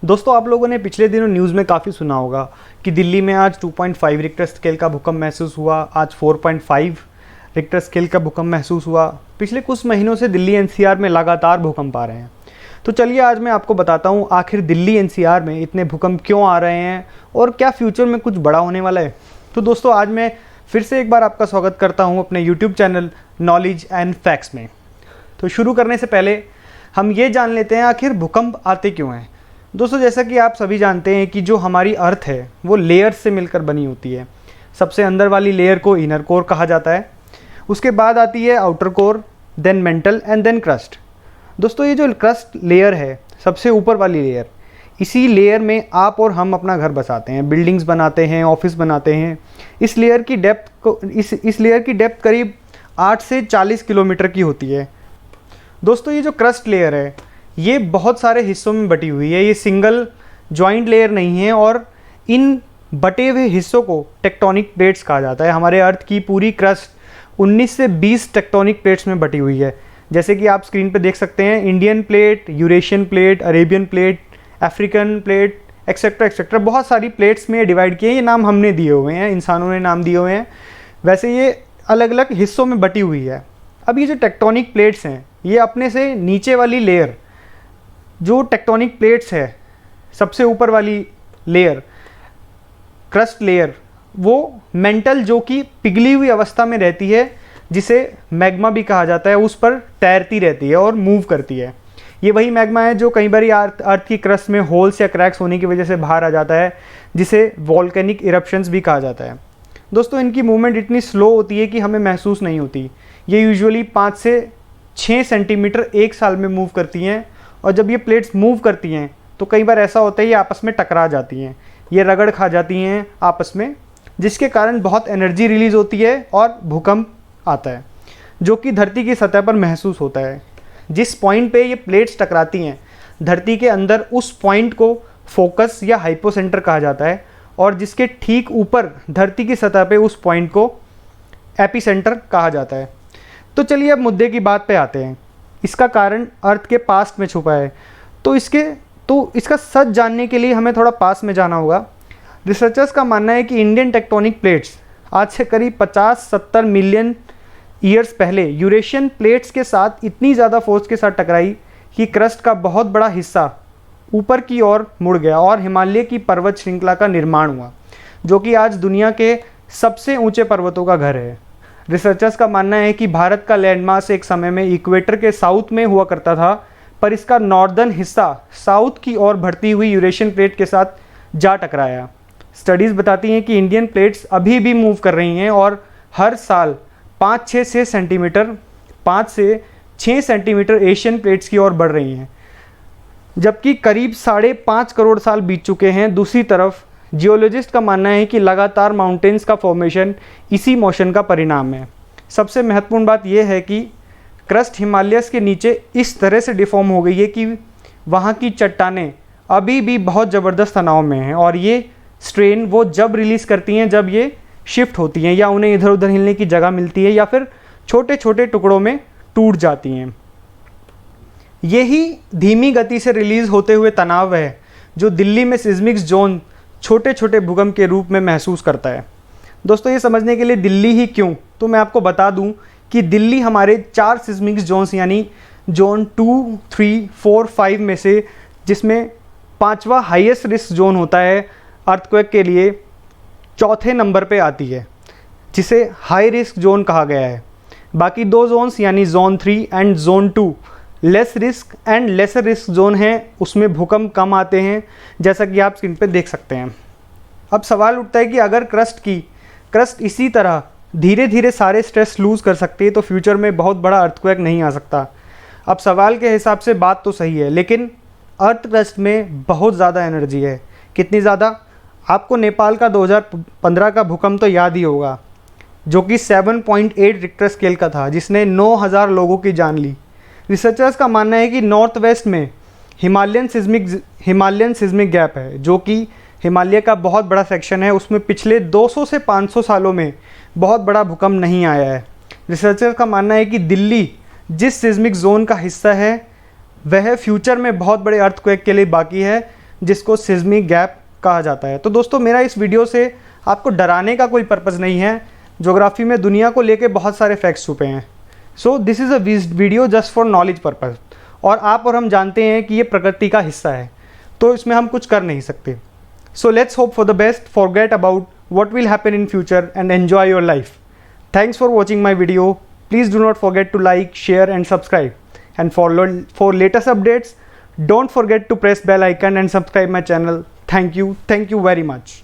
दोस्तों आप लोगों ने पिछले दिनों न्यूज़ में काफ़ी सुना होगा कि दिल्ली में आज 2.5 रिक्टर स्केल का भूकंप महसूस हुआ, आज 4.5 रिक्टर स्केल का भूकंप महसूस हुआ। पिछले कुछ महीनों से दिल्ली एनसीआर में लगातार भूकंप आ रहे हैं। तो चलिए आज मैं आपको बताता हूँ आखिर दिल्ली एनसीआर में इतने भूकंप क्यों आ रहे हैं और क्या फ्यूचर में कुछ बड़ा होने वाला है। तो दोस्तों आज मैं फिर से एक बार आपका स्वागत करता हूँ अपने YouTube channel knowledge and facts में। तो शुरू करने से पहले हम ये जान लेते हैं आखिर भूकंप आते क्यों हैं। दोस्तों जैसा कि आप सभी जानते हैं कि जो हमारी अर्थ है वो लेयर्स से मिलकर बनी होती है। सबसे अंदर वाली लेयर को इनर कोर कहा जाता है, उसके बाद आती है outer core, then mantle and then crust. दोस्तों ये जो क्रस्ट लेयर है, सबसे ऊपर वाली लेयर, इसी लेयर में आप और हम अपना घर बसाते हैं, बिल्डिंग्स बनाते हैं, ऑफिस बनाते हैं। इस लेयर की डेप्थ करीब 8 से 40 किलोमीटर की होती है। दोस्तों ये जो क्रस्ट लेयर है ये बहुत सारे हिस्सों में बटी हुई है, ये सिंगल जॉइंट लेयर नहीं है और इन बटे हुए हिस्सों को टेक्टोनिक प्लेट्स कहा जाता है। हमारे अर्थ की पूरी क्रस्ट 19 से 20 टेक्टोनिक प्लेट्स में बटी हुई है। जैसे कि आप स्क्रीन पे देख सकते हैं, Indian plate, Eurasian plate, Arabian plate, African plate, etcetera etcetera, बहुत सारी प्लेट्स में डिवाइड किए। ये नाम हमने दिए हुए हैं, इंसानों ने नाम दिए हुए हैं, वैसे ये अलग अलग हिस्सों में बटी हुई है। अब ये जो टेक्टोनिक प्लेट्स हैं ये अपने से नीचे वाली लेयर, जो टेक्टोनिक प्लेट्स है, सबसे ऊपर वाली लेयर क्रस्ट लेयर, वो मेंटल जो कि पिघली हुई अवस्था में रहती है, जिसे मैग्मा भी कहा जाता है, उस पर तैरती रहती है और मूव करती है। ये वही मैग्मा है जो कई बार अर्थ की क्रस्ट में होल्स या क्रैक्स होने की वजह से बाहर आ जाता है, जिसे वॉल्केनिक इरप्शंस भी कहा जाता है। दोस्तों इनकी मूवमेंट इतनी स्लो होती है कि हमें महसूस नहीं होती। ये यूजुअली 5 से 6 सेंटीमीटर एक साल में मूव करती हैं, और जब ये प्लेट्स मूव करती हैं तो कई बार ऐसा होता है ये आपस में टकरा जाती हैं, ये रगड़ खा जाती हैं आपस में, जिसके कारण बहुत एनर्जी रिलीज़ होती है और भूकंप आता है, जो कि धरती की सतह पर महसूस होता है। जिस पॉइंट पे ये प्लेट्स टकराती हैं धरती के अंदर, उस पॉइंट को फोकस या हाइपोसेंटर कहा जाता है, और जिसके ठीक ऊपर धरती की सतह पे उस पॉइंट को एपिसेंटर कहा जाता है। तो चलिए अब मुद्दे की बात पे आते हैं। इसका कारण अर्थ के पास्ट में छुपा है, तो इसका सच जानने के लिए हमें थोड़ा पास में जाना होगा। रिसर्चर्स का मानना है कि इंडियन टेक्टोनिक प्लेट्स आज से करीब 50-70 मिलियन ईयर्स पहले यूरेशियन प्लेट्स के साथ इतनी ज़्यादा फोर्स के साथ टकराई कि क्रस्ट का बहुत बड़ा हिस्सा ऊपर की ओर मुड़ गया और हिमालय की पर्वत श्रृंखला का निर्माण हुआ, जो कि आज दुनिया के सबसे ऊंचे पर्वतों का घर है। रिसर्चर्स का मानना है कि भारत का लैंडमास एक समय में इक्वेटर के साउथ में हुआ करता था, पर इसका नॉर्दर्न हिस्सा साउथ की ओर बढ़ती हुई यूरेशियन प्लेट के साथ जा टकराया। स्टडीज़ बताती हैं कि इंडियन प्लेट्स अभी भी मूव कर रही हैं और हर साल 5 से 6 सेंटीमीटर एशियन प्लेट्स की ओर बढ़ रही हैं, जबकि करीब 5.5 करोड़ साल बीत चुके हैं। दूसरी तरफ जियोलॉजिस्ट का मानना है कि लगातार माउंटेन्स का फॉर्मेशन इसी मोशन का परिणाम है। सबसे महत्वपूर्ण बात यह है कि क्रस्ट हिमालयस के नीचे इस तरह से डिफॉर्म हो गई है कि वहाँ की चट्टानें अभी भी बहुत ज़बरदस्त तनाव में हैं, और ये स्ट्रेन वो जब रिलीज़ करती हैं जब ये शिफ्ट होती हैं या उन्हें इधर उधर हिलने की जगह मिलती है या फिर छोटे छोटे टुकड़ों में टूट जाती हैं। यही धीमी गति से रिलीज़ होते हुए तनाव है जो दिल्ली में सिस्मिक जोन छोटे छोटे भूकंप के रूप में महसूस करता है। दोस्तों ये समझने के लिए दिल्ली ही क्यों, तो मैं आपको बता दूं कि दिल्ली हमारे 4 सिस्मिक जोन्स यानी जोन 2, 3, 4, 5 में से, जिसमें 5वां हाईएस्ट रिस्क जोन होता है अर्थक्वेक के लिए, चौथे नंबर पे आती है, जिसे हाई रिस्क जोन कहा गया है। बाकी 2 जोन्स यानी zone 3 and zone 2 less risk and lesser risk zone है, उसमें भूकंप कम आते हैं, जैसा कि आप स्क्रीन पे देख सकते हैं। अब सवाल उठता है कि अगर क्रस्ट इसी तरह धीरे धीरे सारे स्ट्रेस लूज़ कर सकती है तो फ्यूचर में बहुत बड़ा अर्थक्वेक नहीं आ सकता। अब सवाल के हिसाब से बात तो सही है, लेकिन अर्थ क्रस्ट में बहुत ज़्यादा एनर्जी है। कितनी ज़्यादा? आपको नेपाल का 2015 का भूकंप तो याद ही होगा, जो कि 7.8 रिक्टर स्केल का था, जिसने 9,000 लोगों की जान ली। रिसर्चर्स का मानना है कि नॉर्थ वेस्ट में हिमालयन सिस्मिक गैप है, जो कि हिमालय का बहुत बड़ा सेक्शन है, उसमें पिछले 200 से 500 सालों में बहुत बड़ा भूकंप नहीं आया है। रिसर्चर्स का मानना है कि दिल्ली जिस सिस्मिक जोन का हिस्सा है वह फ्यूचर में बहुत बड़े अर्थक्वेक के लिए बाकी है, जिसको सिस्मिक गैप कहा जाता है। तो दोस्तों मेरा इस वीडियो से आपको डराने का कोई पर्पज़ नहीं है। ज्योग्राफी में दुनिया को लेके बहुत सारे फैक्ट्स छुपे हैं। So this is a video just for knowledge purpose. और आप और हम जानते हैं कि ये प्रकृति का हिस्सा है, तो इसमें हम कुछ कर नहीं सकते। So let's hope for the best, forget about what will happen in future and enjoy your life. Thanks for watching my video. Please do not forget to like, share and subscribe. And for latest updates, don't forget to press bell icon and subscribe my channel. Thank you very much.